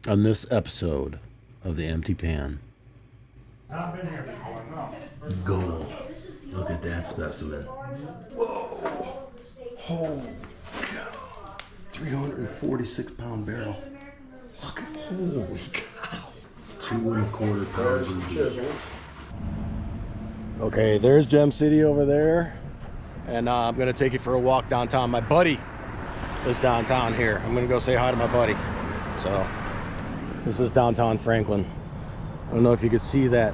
On this episode of The Empty Pan. I've been here before, no. Gold. Look at that specimen. Whoa. Holy cow. 346 pound barrel. Look at, holy cow. 2 1/4 pounds. Okay, there's Gem City over there. And I'm gonna take you for a walk downtown. My buddy is downtown here. I'm gonna go say hi to my buddy. So, this is downtown Franklin. I don't know if you could see that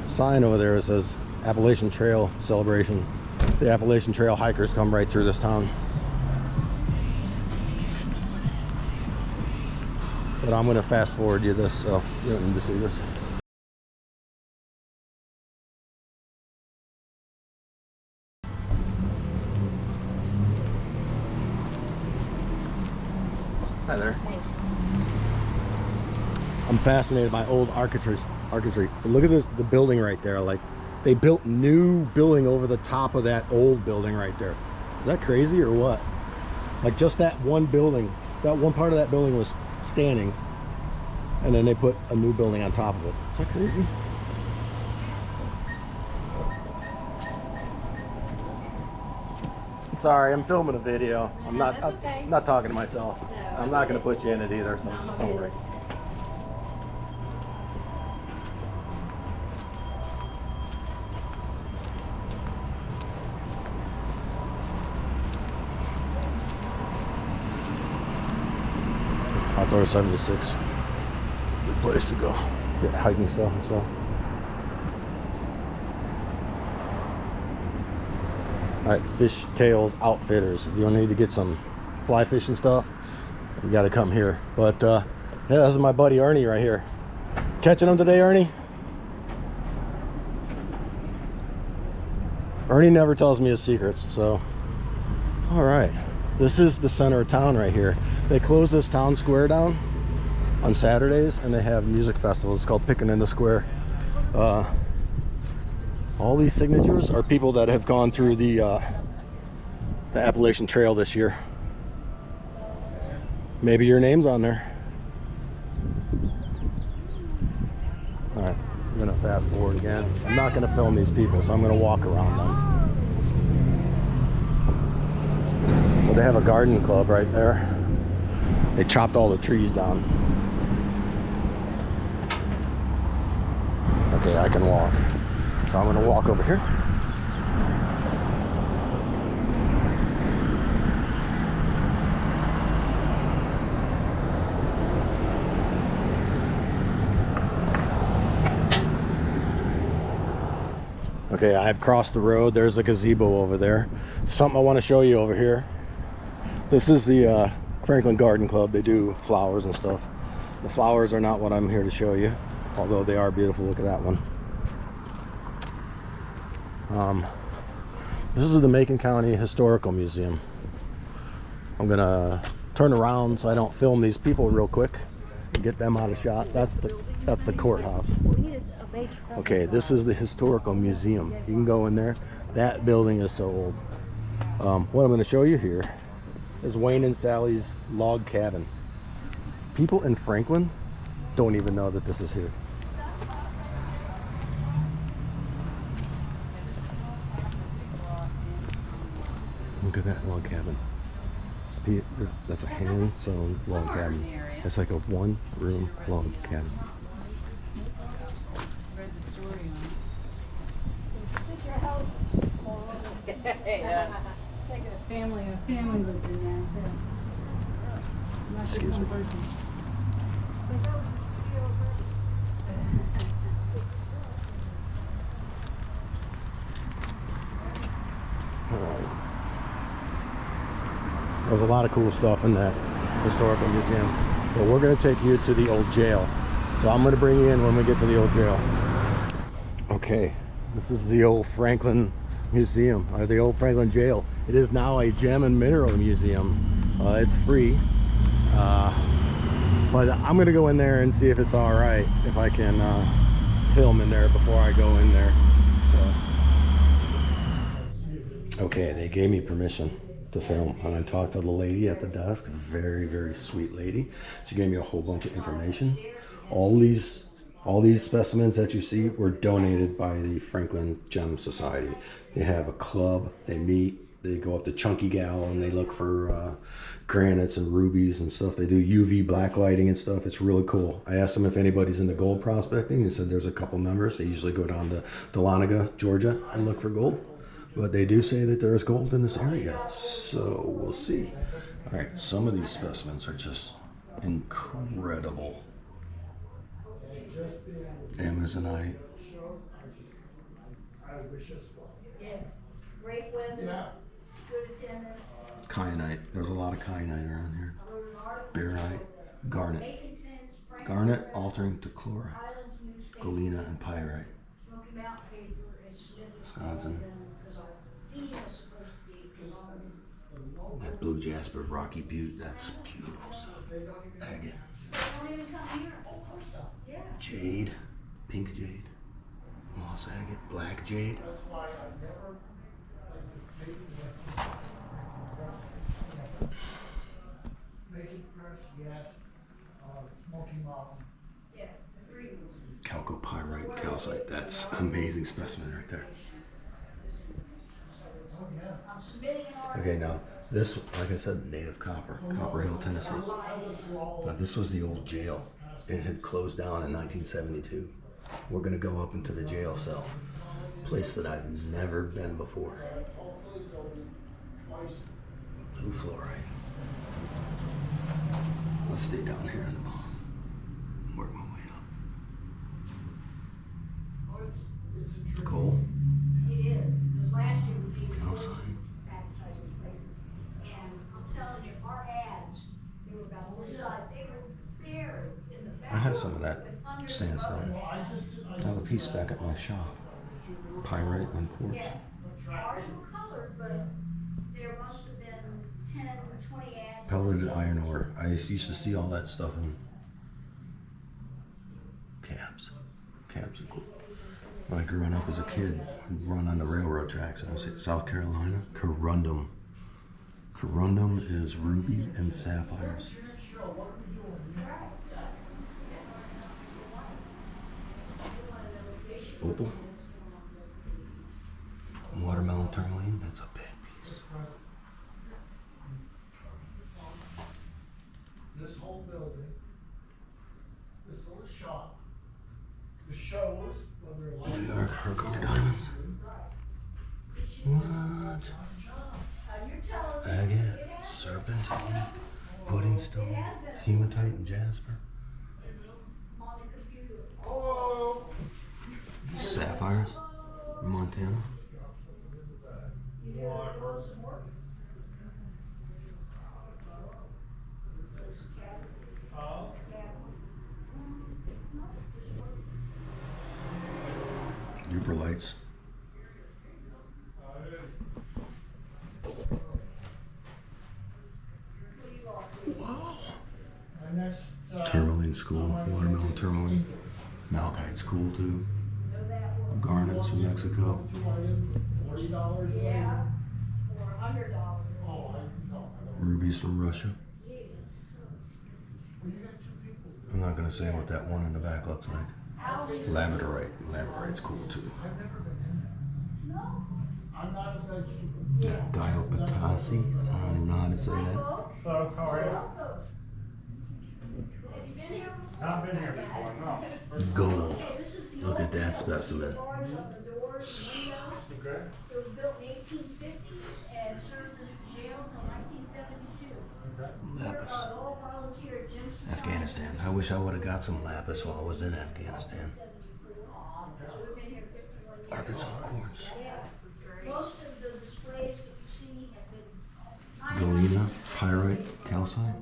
sign over there. It says Appalachian Trail Celebration. The Appalachian Trail hikers come right through this town. But I'm gonna fast forward you this, so you don't need to see this. Hi there. I'm fascinated by old architecture. But look at this, the building right there. Like, they built new building over the top of that old building right there. Is that crazy or what? Like, just that one building, that one part of that building was standing, and then they put a new building on top of it. Is that crazy? Sorry, I'm filming a video. I'm not talking to myself. I'm not going to put you in it either, so don't worry. Outdoor 76. Good place to go. Get hiking stuff and stuff. Alright, Fish Tails Outfitters. If you need to get some fly fishing stuff, you gotta come here. But yeah, this is my buddy Ernie right here. Catching him today, Ernie? Ernie never tells me his secrets, so. Alright, this is the center of town right here. They close this town square down on Saturdays, and they have music festivals. It's called Pickin' in the Square. All these signatures are people that have gone through the Appalachian Trail this year. Maybe your name's on there. All right, I'm gonna fast forward again. I'm not gonna film these people, so I'm gonna walk around them. Well, they have a garden club right there. They chopped all the trees down. Okay, I can walk. So I'm going to walk over here. Okay, I've crossed the road. There's the gazebo over there. Something I want to show you over here. This is the Franklin Garden Club. They do flowers and stuff. The flowers are not what I'm here to show you, although they are beautiful. Look at that one. This is the Macon County Historical Museum. I'm gonna turn around so I don't film these people real quick and get them out of shot. That's the courthouse. Okay, this is the Historical Museum. You can go in there. That building is so old. What I'm gonna show you here is Wayne and Sally's log cabin. People in Franklin don't even know that this is here. Look at that log cabin. That's a hand-sewn log cabin. It's like a one-room log cabin. Read the story on it. I think your house is too small. Yeah. It's like a family lived in there too. Not just Excuse one me. person. Alright. There's a lot of cool stuff in that historical museum. But we're going to take you to the old jail. So I'm going to bring you in when we get to the old jail. Okay, this is the old Franklin Museum, or the old Franklin Jail. It is now a gem and mineral museum. It's free. But I'm going to go in there and see if it's alright, if I can film in there before I go in there. So, okay, they gave me permission to film. And I talked to the lady at the desk, a very, very sweet lady. She gave me a whole bunch of information. All these specimens that you see were donated by the Franklin Gem Society. They have a club, they meet, they go up to Chunky Gal and they look for granites and rubies and stuff. They do UV black lighting and stuff. It's really cool. I asked them if anybody's into gold prospecting. They said there's a couple members. They usually go down to Dahlonega, Georgia and look for gold. But they do say that there is gold in this area. So we'll see. All right, some of these specimens are just incredible. Amazonite. Yes. Great weather, good attendance. Kyanite. There's a lot of kyanite around here. I wrote an article. Barite. Garnet. Making sense, Frank Garnet altering to chlorite. Highlands newspaper, Galena and pyrite. Smoky Mountain paper, and Smith. Wisconsin. Because our theme is supposed to be belonging. That blue jasper, rocky butte. That's beautiful stuff. Agate. Don't even come here. Oh, of course not. Yeah. Jade. Pink jade. Moss agate. Black jade. That's why I never, Naked Press, yes, Smoky Mountain. Yeah. The free ones. Chalcopyrite, calcite. That's an amazing specimen right there. Oh, yeah. I'm submitting an article. Okay, now this, like I said, native copper, Copper Hill, Tennessee. Now this was the old jail. It had closed down in 1972. We're gonna go up into the jail cell, place that I've never been before. Blue fluorite. Let's stay down here in the bottom. Work my way up. Coal, It is, because last year we did calcite. advertising places. And I'm telling you, our ads, they were about this size, they were buried in the back. I have some of that with under the sandstone. rug. I have a piece back at my shop. Pyrite and quartz. Yeah, ours were colored, but there must have been 10 or 20 ads. Pelleted iron ore. I used to see all that stuff in cabs. Cabs are cool. When I grew up as a kid, I'd run on the railroad tracks. I was at South Carolina. Corundum. Corundum is ruby and sapphires. Opal. Watermelon tourmaline. That's a big piece. This whole building, this little shop, the shows, when they're like. New York Herkimer diamonds. What? Agate, serpentine, pudding stone, hematite, and jasper. On the computer. Oh, Sapphires, Montana. Uperlights. and that's, Tourmaline school, watermelon tourmaline. Malachite's cool too. Garnets from Mexico. $40. Yeah, or $100. Oh, no. Rubies from Russia. Well, you got two people. I'm not gonna say what that one in the back looks like. Labradorite. Labradorite's cool too. I've never been in there. No. I'm not a vegetable. Diopatasi. I don't even know how to say that. So, how are you? Welcome. Have you been here before? I've been here before, no. Gold. Okay, this is the Look old at that specimen. bars on the doors and windows. Okay. It was built in 1850s and served as a jail until 1972. Okay. Lapis. All volunteer gym society. Afghanistan. I wish I would have got some lapis while I was in Afghanistan. 74. So we've been here 51 years. Arkansas quartz. Yeah. Most of the displays that you see have been. Galena, pyrite, calcite,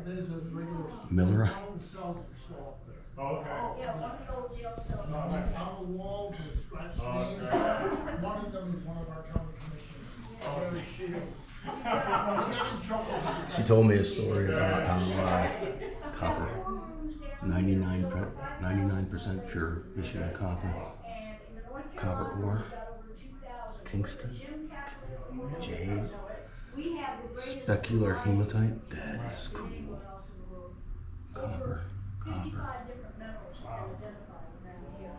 There's a regular. Millerite. All the cells are still up there. Oh, Okay. yeah, one of the old jail cells. On the walls, they scratch Oh, names. okay. One of them is one of our county commissioners. Larry Shields. He got in trouble. She told me a story about how copper, 99% pure Michigan copper, copper ore, Kingston, jade, We have the greatest. Specular hematite. That is cool. Copper. 55 different metals have been identified around here.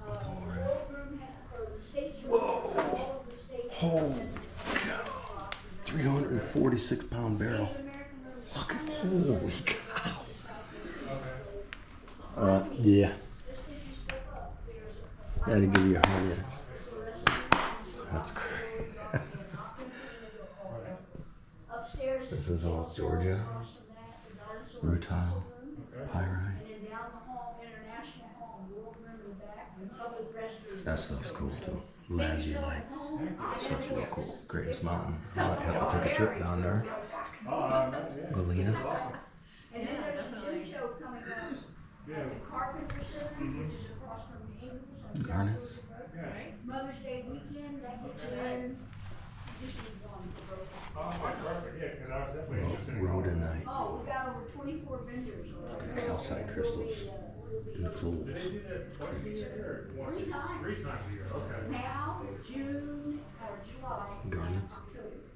The world room or the states. Whoa. All of the states. Holy cow. 346-pound barrel. Look at, holy cow. Yeah. That'll give you a heart attack. That's great. This is all Georgia. Rutile. Pyrite. That stuff's cool too. Lazulite. That stuff's real cool. Greatest Mountain. I might have to take a trip down there. Galena. And then there's a gym show coming up at the Carpenter Center, which is across from Ingles. Garnets. Mother's Day weekend, that gets you in. Just need one for both. Perfect, yeah, because I was definitely interested in. Rhodonite. Oh, we got over 24 vendors. Look at the calcite crystals in folds. They do that twice a year or once a 3 year? times. 3 times a year, okay. Now, June or July. Garnets.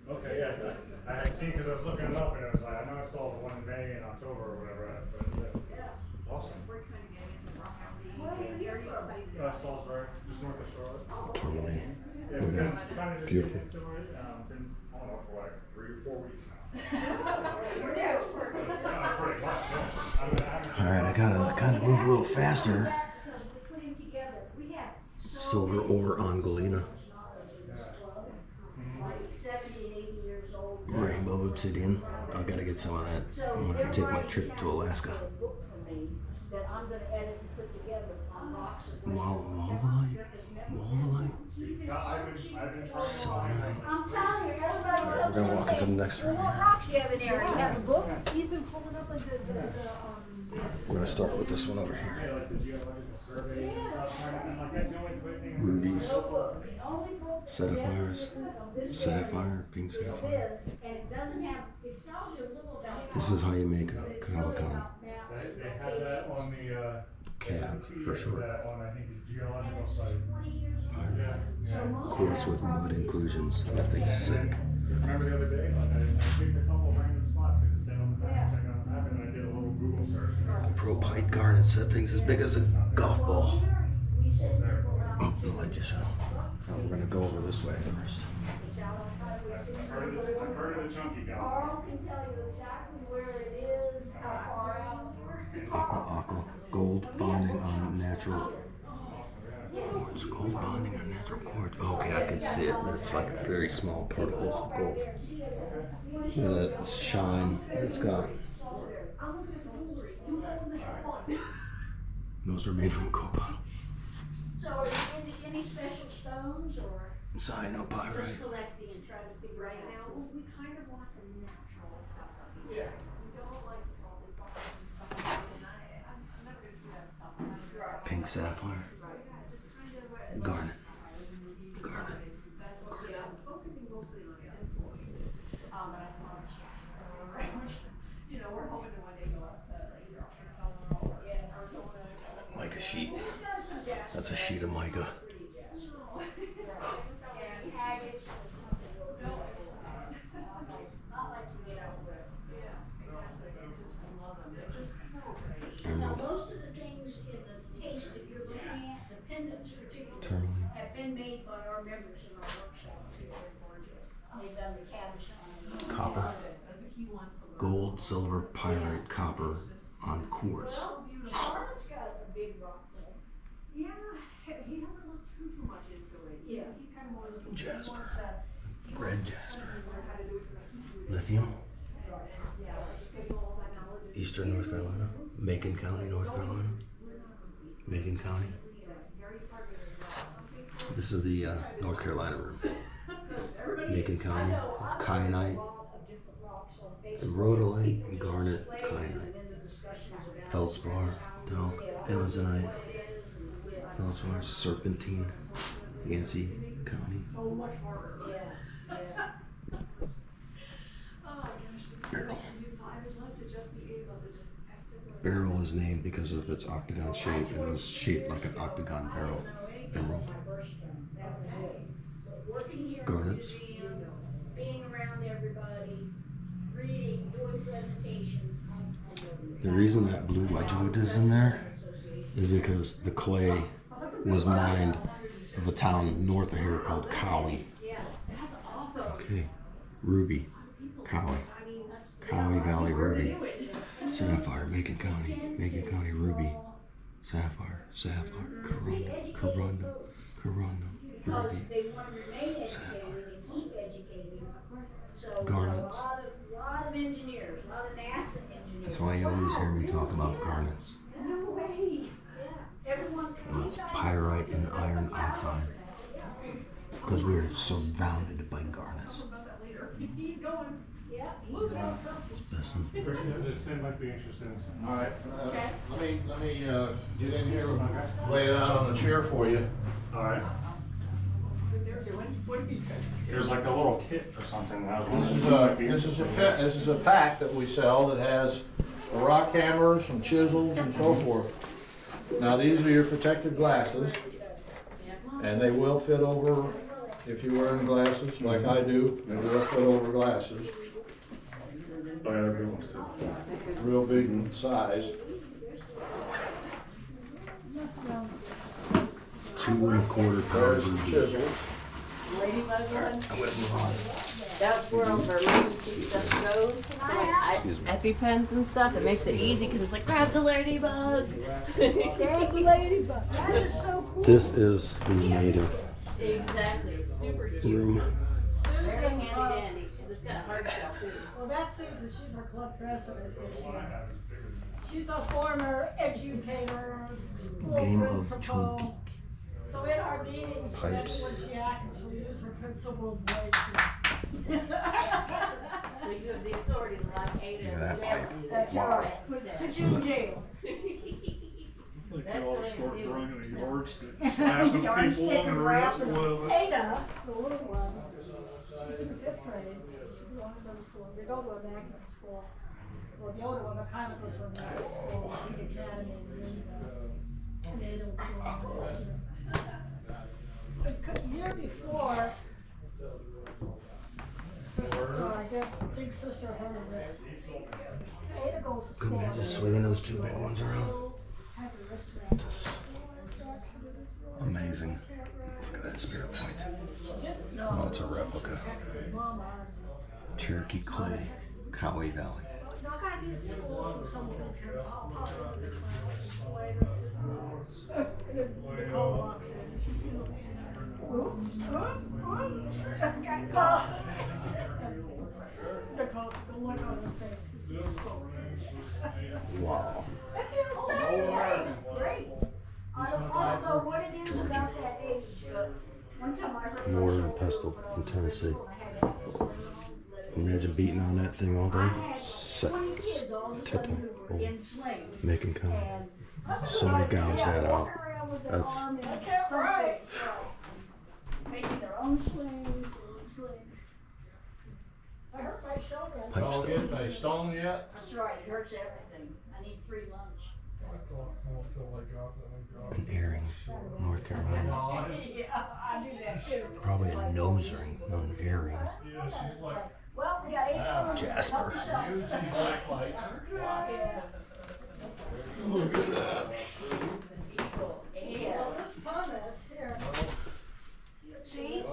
Okay, yeah, I had seen, because I was looking it up, and it was like, I know I saw the one in May and October or whatever, but yeah, Yeah. awesome. We're kind of getting into rock alley. Where are you Very from? excited. Salisbury, just north of Charlotte. Tourmaline. Yeah, Look we've at been that. kind of just Beautiful. getting into it, been, I don't know, for like 3 or 4 weeks now. We're there, we're Yeah, pretty much, yeah. I mean, I haven't. All right, I gotta kind of move a little faster. Because we're putting together, we have. Silver ore on Galena. Like 70 and 80 years old. Rainbow obsidian. I gotta get some of that. I'm gonna take my trip to Alaska. A book for me that I'm gonna edit and put together on rocks and. Walvalite. Walvalite. I've been trying. Selenite. I'm telling you, everybody. All right, we're gonna walk into the next room. Well, what rocks do you have in there? You have a book? He's been pulling up like the We're gonna start with this one over Yeah, here. like the geological surveys and stuff, and like that's the only quick thing. Rubies. No book. The only book. that Sapphires. is on this Sapphire. Pink area sapphire. is this, and it doesn't have, it tells you a little about. This is how you make a But it's cabochon. really about maps and They had that on the, Cab, for sure. That on, I think, the geological site. 20 years ago. Yeah, So yeah. most Quartz with mud inclusions. That thing's sick. Remember the other day, like I picked a couple random spots because it said on the map, check on the map, and I did a little Google search. Propite garnets. That thing's as big as a golf ball. we send people out. Oh, the light just shut off. Now we're gonna go over this way first. It's out on Highway I've heard of the chunky guy. Carl can tell you exactly where it is, how far out. Aqua. Gold bonding on natural quartz. Gold bonding on natural quartz. Okay, I can see it. That's like very small particles of gold. Look at that shine. It's gone. Those are made from cobalt. So are you into any special stones or Cyanopyrite. just collecting and trying to figure right it now. out? Well, we kind of want the natural stuff up Yeah. here. We don't like the salted bars and stuff like that. And I'm never gonna see that stuff. I'm not gonna- Pink sapphire. Right, yeah, just kind of Garnet. Garnet. That's what, yeah, I'm focusing mostly on this boys. But I have a lot of checks around. You know, we're hoping to one day go out to either Arkansas or Arizona. Mica sheet. We've got some jasper. That's a sheet of mica. Pretty jasper. And agates or something. Not like you get out with. Yeah, exactly. I love them. They're just so great. Now, Emerald. most of the things in the case that you're looking at, the pendants particularly, Tourmaline. have been made by our members in our workshop. They're gorgeous. They've done the cabochon. Copper. That's what he wants to learn. Gold, silver, pyrite, copper on quartz. Well, Charlotte's got a big rock there. Yeah, he doesn't look too much into it. Yeah. He's kind of more looking. Jasper. He wants Red to jasper. learn how to do it so that he can do it. Lithium. Yeah, so just getting all that knowledge. Eastern North Carolina. Macon County, North Carolina. Macon County. Very targeted. This is the North Carolina room. Macon County. That's kyanite. Rhodolite, garnet, kyanite. Feldspar, talc, amazonite. Feldspar, serpentine. Yancey County. So much harder. Yeah. Oh gosh. Beryl. I would love to just be able to just. Beryl is named because of its octagon shape. It was shaped like an octagon barrel. Emerald. My birthstone, that was it. But working here in the Garnets. museum, being around every The reason that blue wedgewood is in there is because the clay was mined of a town north of here called Cowie. That's awesome. Okay, ruby, Cowie, Cowie Valley ruby, sapphire, Macon County ruby, sapphire, corundum, Because ruby, they want to remain educated sapphire, and keep educating. So garnets. a lot of engineers, a lot of NASA engineers. That's why you always hear me talk about garnets. No way. Yeah, everyone. And it's pyrite and iron oxide. Because we're surrounded by garnets. He's going. Yeah. Listen, This might be interesting. All right, Okay. let me get in here, lay it out on the chair for you. All right. What they're doing. What are you guys? There's like a little kit or something. That I was This wondering is if it might be this is a pack that we sell that has the rock hammers and chisels and so forth. Now these are your protective glasses, and they will fit over if you're wearing glasses like I do. They will fit over glasses, Oh, yeah, they're good ones too. real big size. 2 1/4 There's pounds the of chisels. Ladybug one. That's where all our emergency stuff goes. Like EpiPens and stuff. It makes it easy because it's like, grab the ladybug. Grab the ladybug. That is so cool. This is the native Exactly. It's super cute. room. Very handy dandy. It's got a hard shell too. Well, that's Susan, she's our club president this year. She's a former educator, school Game of principal. chunky. So in our meetings, Pipes. when she acts, she'll use her principal voice. So you have the authority to lock Ada. Look at that pipe. That's right. Put you in jail. Like That's you all the way start to do it. bringing a yardstick, slapping people Yardstick on the and wrist wrapping with it. Ada, the little one, she's in the 5th grade. She wanted to go to school. They go to a magnet school. Well, the older one, kind of goes to a magnet school, the academy, and they don't go on this year. The year before, I guess, big sister heard of this. Ada goes to school. Couldn't imagine swinging those 2 big ones around. Have her wrist wrapped. Amazing. Look at that spirit point. Didn't know. Oh, it's a replica. Mama, Cherokee clay, Cowie Valley. no, I gotta be at school for some weekends. I'll pop over the class later. Nicole walks in and she sees a Nicole's the look on her face. It's so Wow. it feels bad. Great. I don't know what it is about that age, but one time I heard. Mortar and pestle in Tennessee. Imagine beating on that thing all day. Enslaved. Macon County. Somebody gouged that out. That's I can't write. Making their own sling, I hurt my shoulder. pipe All stuff. getting a stone yet? That's right, it hurts everything. I need free lunch. An earring, North Carolina. Yeah, I do that too. Probably a nose ring, not an earring. Well, we got 8 hours. Jasper. Use these black lights. Yeah. Look at that. Yeah. See?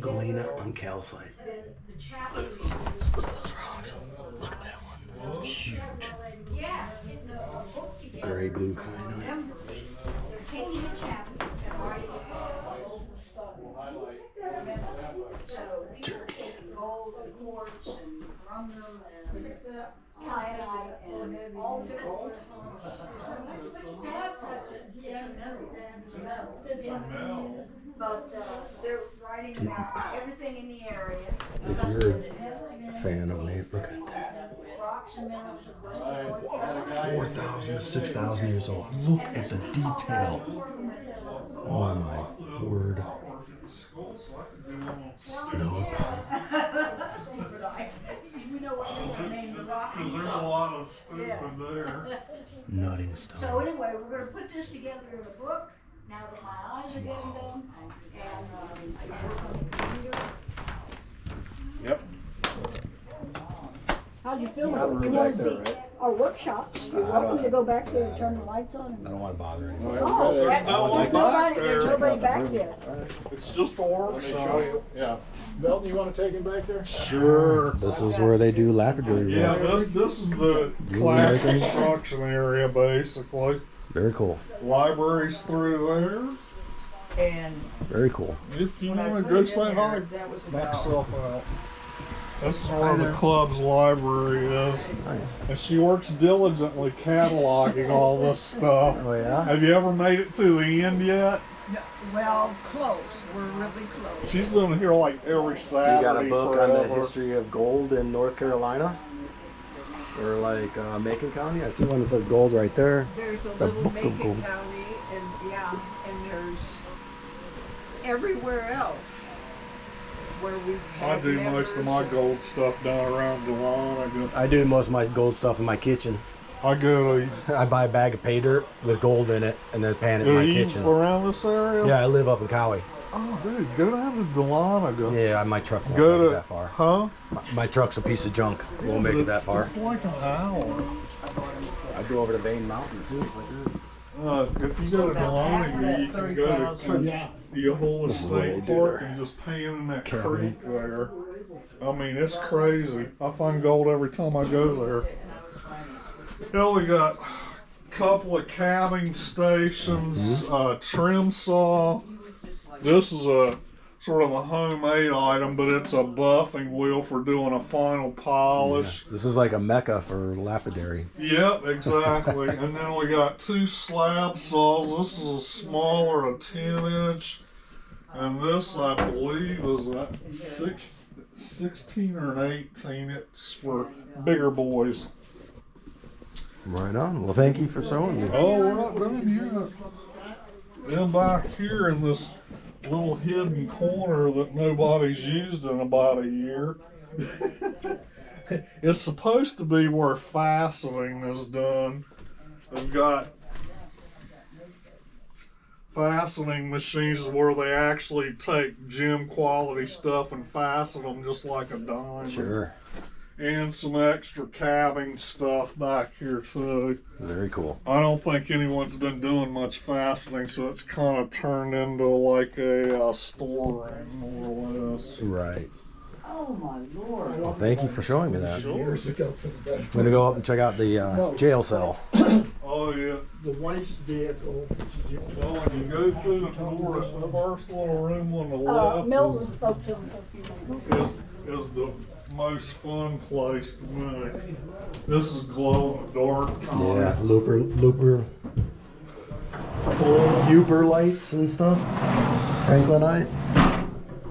Galena on calcite. The chapel. Look at those rocks. Look at that one. That's huge. Yeah, getting a book together. Gray blue kyanite. Members. They're taking the chapel and writing so people take gold and quartz and chromium and kyanite and all different. Dad touched it. He It's a had metal. did something. But they're writing about everything in the area. If you're a fan of nature, look at that. Rocks and minerals of Western 4,000 to 6,000 years old. Look at the detail. Oh my word. No pun. We know what they named the rock. Cause there's a lot of scoop in there. Nutting So stone. anyway, we're gonna put this together in a book, now that my eyes are getting done, and, I can work on the computer. Yep. How'd you feel Not about it? really You want back to there, see right? our workshops? You're I welcome don't- to go back there and turn the lights on. I don't want to bother anyone. Oh, There's there's no one back nobody, there. there's nobody back room. there. All right. It's just a Let me show workshop. you. Yeah. Belton, you want to take him back there? Sure. This is where they do lapidary Yeah, work. this is the You class American? construction area, basically. Very cool. Libraries through And Very cool. there. If you when I want to put go it say in hi, there, that was knock about, yourself out. This is where the club's library is. Nice. And she works diligently cataloging all this stuff. Oh yeah. Have you ever made it to the end yet? no, well, close, we're really close. She's been here like every You Saturday got a book forever. on the history of gold in North Carolina, or like Macon County. I see one that says gold right there. There's a The little Book of Macon Gold. County, and yeah, and there's everywhere else where we I had do most of my members gold stuff down around Delon. I do most of my gold stuff in my kitchen. I go to I buy a bag of pay dirt with gold in it and then pan it in do my you kitchen. around this area? Yeah, I live up in Cowie. Oh, dude, go down to Delon. Yeah, my truck won't Go make it to that far. huh? My truck's a piece of junk. Won't make it that far. It's like an hour. I go over to Vane Mountain too. If I could. If you go to Delon, you can go to the whole This is what they estate do park there. and just pan in that Cabin. creek there. I mean, it's crazy. I find gold every time I go there. Hell, we got a couple of cabbing stations, trim saw. This is a sort of a homemade item, but it's a buffing wheel for doing a final polish. This is like a mecca for lapidary. Yep, exactly. And then we got two slab saws. This is a smaller, a 10-inch. And this, I believe, is a 16 or an 18. It's for bigger boys. Right on. Well, thank you for showing me. Oh, we're not done yet. Then back here in this little hidden corner that nobody's used in about a year. It's supposed to be where fastening is done. They've got fastening machines where they actually take gem quality stuff and fasten them just like a diamond. Sure. And some extra cabbing stuff back here too. Very cool. I don't think anyone's been doing much fastening, so it's kind of turned into like a storeroom more or less. Right. Oh my lord. Well, thank you for showing me that. Years ago for the veteran. I'm gonna go up and check out the jail cell. Oh yeah. The wife's vehicle, which is the only Well, when you go through the door, the first little room on the left Milton spoke to him for a few minutes. is the most fun place to me. This is glow in the dark. Yeah, looper, Uper lights and stuff. Franklinite.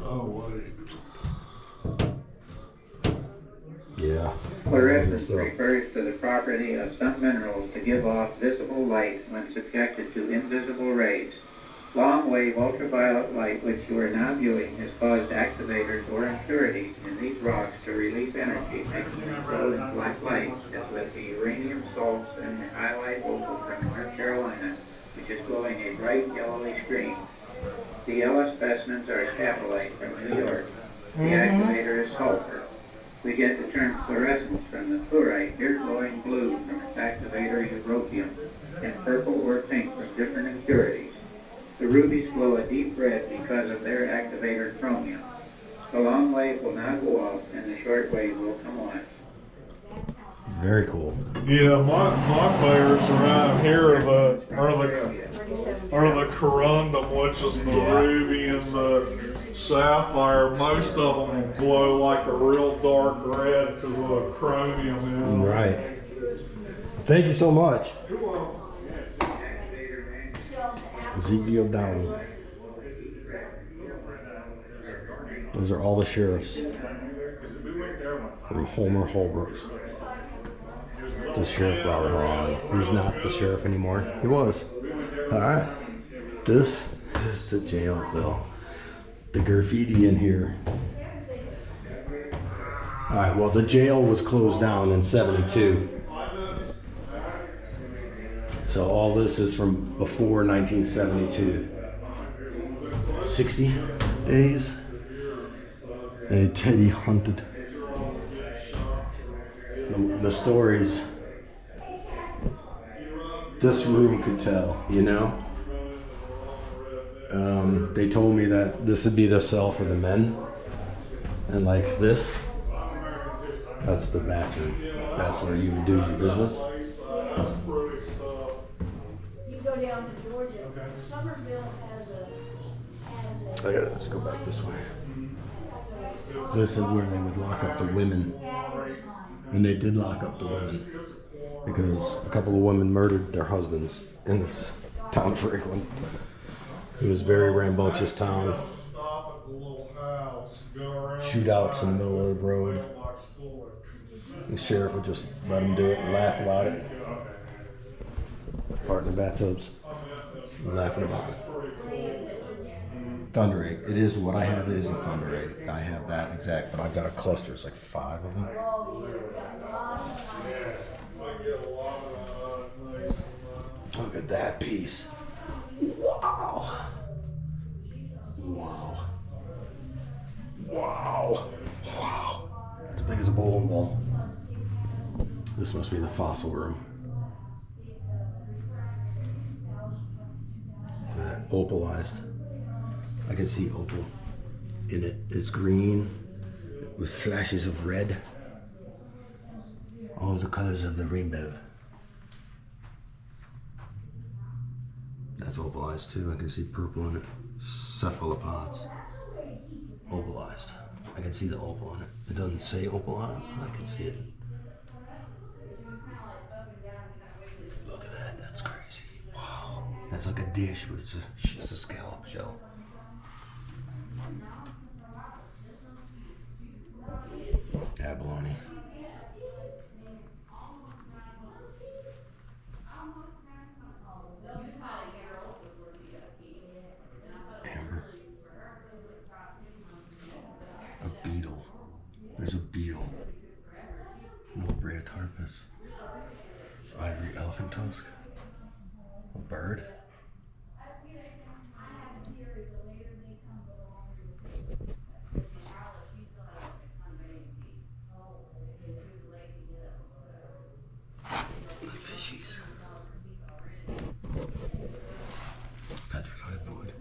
Oh wait. Yeah. Fluorescence refers to the property of some minerals to give off visible light when subjected to invisible rays. Long-wave ultraviolet light, which you are now viewing, has caused activators or impurities in these rocks to release energy, making them glow in black light, as with the uranium salts and the highlight opal from North Carolina, which is glowing a bright yellowish green. The yellow specimens are caprolite from New York. The activator is sulfur. We get the term fluorescence from the fluorite, here glowing blue from its activator europium, and purple or pink from different impurities. The rubies glow a deep red because of their activator chromium. The long wave will now go off and the short wave will come on. Very cool. Yeah, my favorites around here are the corundum, which is the ruby and the sapphire. Most of them glow like a real dark red because of the chromium in them. Right. Thank you so much. Ezekiel Dowdy. Those are all the sheriffs from Homer Holbrook's. The Sheriff Robert Holland. He's not the sheriff anymore. He was. Alright. This is the jail cell. The graffiti in here. Alright, well the jail was closed down in 72. So all this is from before 1972. 60 days. Teddy hunted. the stories this room could tell, you know? They told me that this would be the cell for the men. And like this, that's the bathroom. That's where you would do your business. You go down to Georgia, Somerville has I gotta just go back this way. This is where they would lock up the women. And they did lock up the women. Because a couple of women murdered their husbands in this town of Franklin. It was a very rambunctious town. Shootouts in the middle of the road. The sheriff would just let them do it and laugh about it. Fart in the bathtubs. Laughing about it. Thunder egg. It is what I have is a thunder egg. I have that exact, but I've got a cluster. It's like 5 of them. Look at that piece. Wow. Wow. Wow. Wow. That's as big as a bowling ball. This must be the fossil room. Look at that, opalized. I can see opal in it. It's green with flashes of red. All the colors of the rainbow. That's opalized too. I can see purple in it. Cephalopods. Opalized. I can see the opal on it. It doesn't say opal on it, but I can see it. Look at that. That's crazy. Wow. That's like a dish, but it's just a scallop shell. Abalone. Amber. A beetle. There's a beetle. Mulbrea tarpus. Ivory elephant tusk. A bird. Fishies. Petrified wood.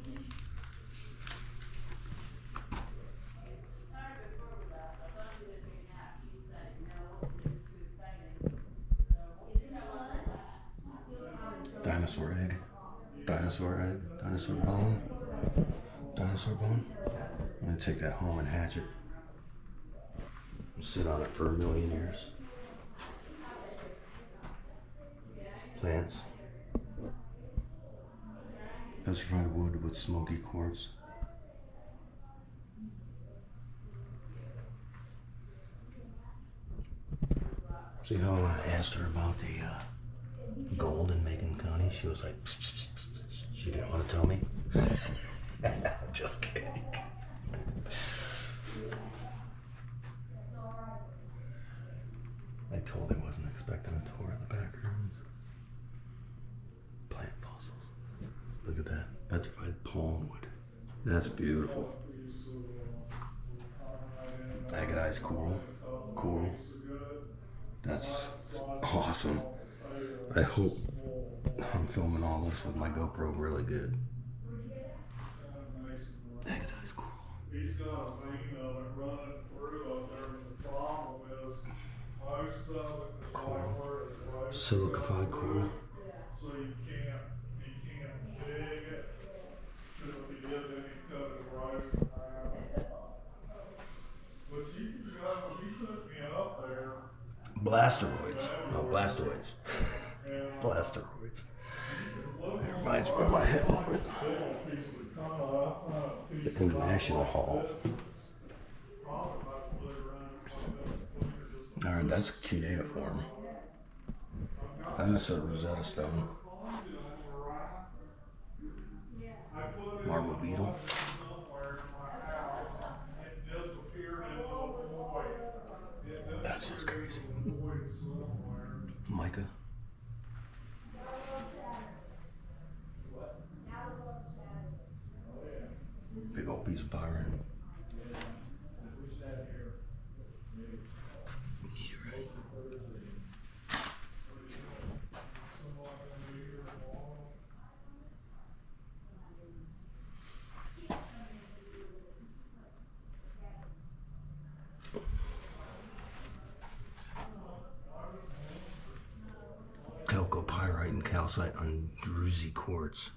Dinosaur egg. Dinosaur egg. Dinosaur bone. Dinosaur bone. I'm gonna take that home and hatch it. Sit on it for 1,000,000 years. Plants. Petrified wood with smoky quartz. See how I asked her about the gold in Macon County? She was like, pss, pss, pss, pss. She didn't want to tell me. Just kidding. I totally wasn't expecting a tour of the back rooms. Plant fossils. Look at that. Petrified palm wood. That's beautiful. Agatized coral. Coral. That's awesome. I hope I'm filming all this with my GoPro really good. Agatized coral. He's got a vein of it running through up there, but the problem is most of it is Coral. right. Silicified coral. So you can't dig it, because if he did, then he'd cut his right in half. But you can go, he took me up there. Blasteroids. No, blastoids. Blasteroids. It reminds me of my head. The International Hall. Alright, that's cuneiform. That's a Rosetta Stone. Marble beetle. That's just crazy. Mica. Big old piece of pyrite. Neat, right? chalcopyrite and calcite on druzy quartz.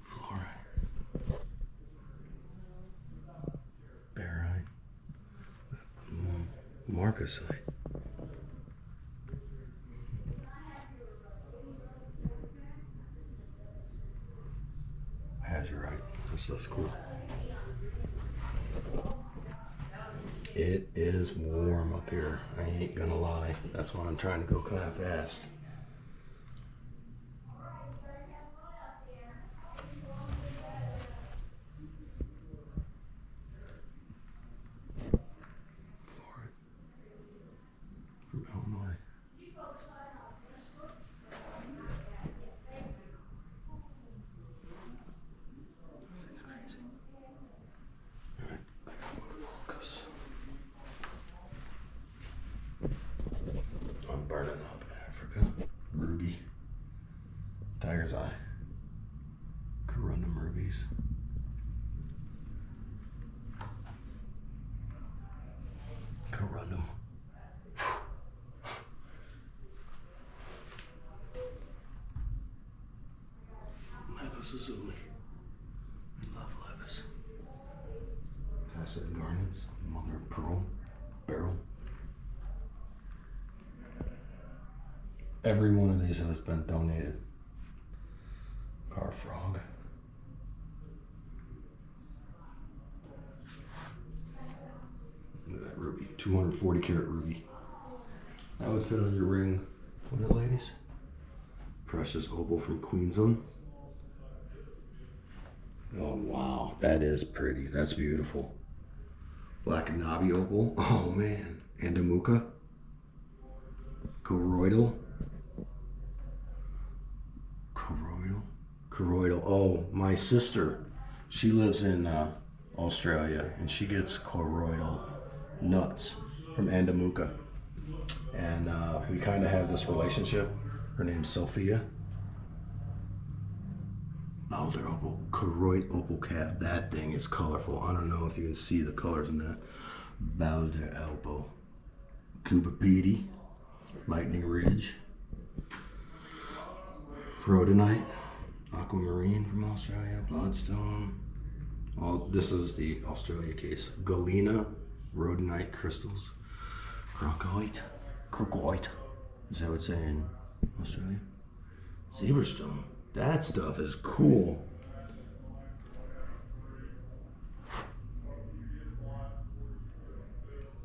Fluorite. Barite. Marcasite. Azurite. That stuff's cool. It is warm up here. I ain't gonna lie. That's why I'm trying to go kind of fast. Florida. From Illinois. I'm burning up Africa. Ruby. Tiger's eye. Corundum rubies. Corundum. Lapis lazuli. I love lapis. Faceted garnets. Mother of pearl. Beryl. Every one of these has been donated. Car frog. Look at that ruby. 240 karat ruby. That would fit on your ring. What it, ladies? Precious opal from Queensland. Oh wow, that is pretty. That's beautiful. Black knobby opal. Oh man. Andamuka. Colloidal. Colloidal. Oh, my sister, she lives in Australia, and she gets colloidal nuts from Andamuka. And we kind of have this relationship. Her name's Sophia. Boulder opal, colloid opal cap. That thing is colorful. I don't know if you can see the colors in that. Boulder opal. Cupapiti. Lightning Ridge. Rhodonite. Aquamarine from Australia. Bloodstone. All this is the Australia case. Galena. Rhodonite crystals. Crocoite. Crocoite. Is that what it's saying in Australia? Zebrastone. That stuff is cool.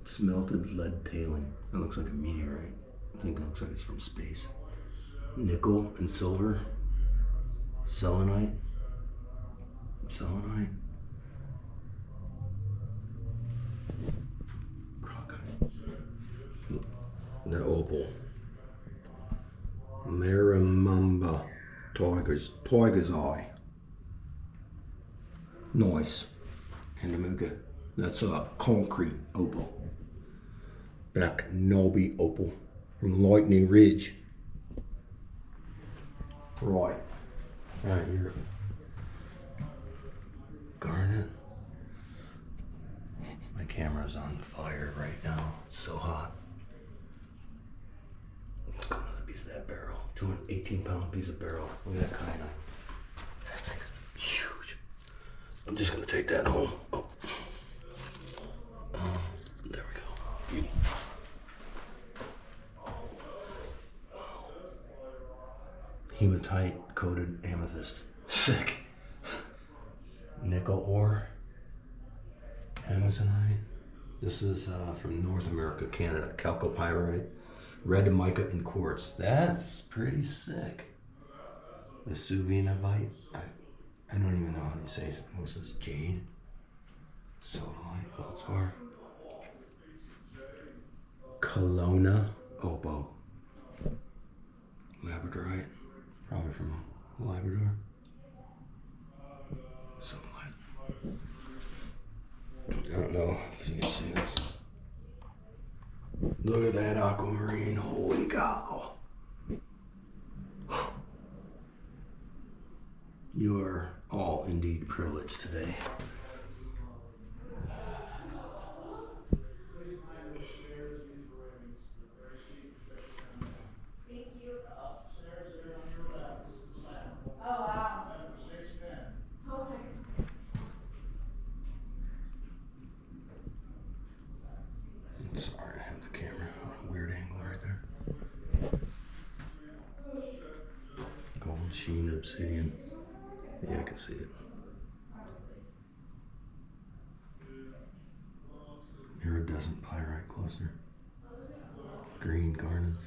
Smelted lead tailing. That looks like a meteorite. I think it looks like it's from space. Nickel and silver. Selenite. Selenite. Crocodile. The opal. Marimamba. Tiger's eye. Nice. Andamuka. That's a concrete opal. Black knobby opal from Lightning Ridge. Right. Right here. Garnet. My camera's on fire right now. It's so hot. Let's go another piece of that barrel. 218-pound piece of barrel. Look at that kyanite. That thing's huge. I'm just gonna take that home. Oh. There we go. Beauty. Hematite coated amethyst. Sick. Nickel ore. Amazonite. This is from North America, Canada. Chalcopyrite. Red mica and quartz. That's pretty sick. Vesuvianite. I don't even know how to say it. Most of this jade. Sodalite. Feldspar. Kelowna opal. Labradorite. Probably from Labrador. Sodalite. I don't know if you can see this. Look at that aquamarine. Holy cow. You are all indeed privileged today. sheen obsidian. Yeah, I can see it. Iridescent pyrite cluster. Green garnets.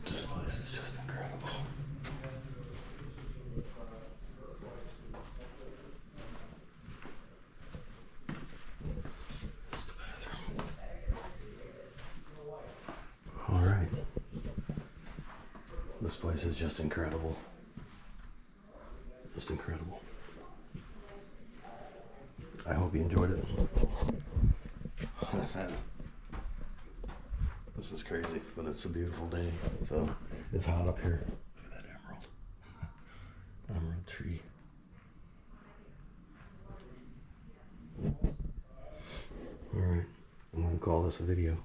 This place is just incredible. It's the bathroom. All right. This place is just incredible. Just incredible. I hope you enjoyed it. This is crazy, but it's a beautiful day. So it's hot up here. Look at that emerald. Emerald tree. All right, I'm gonna call this a video.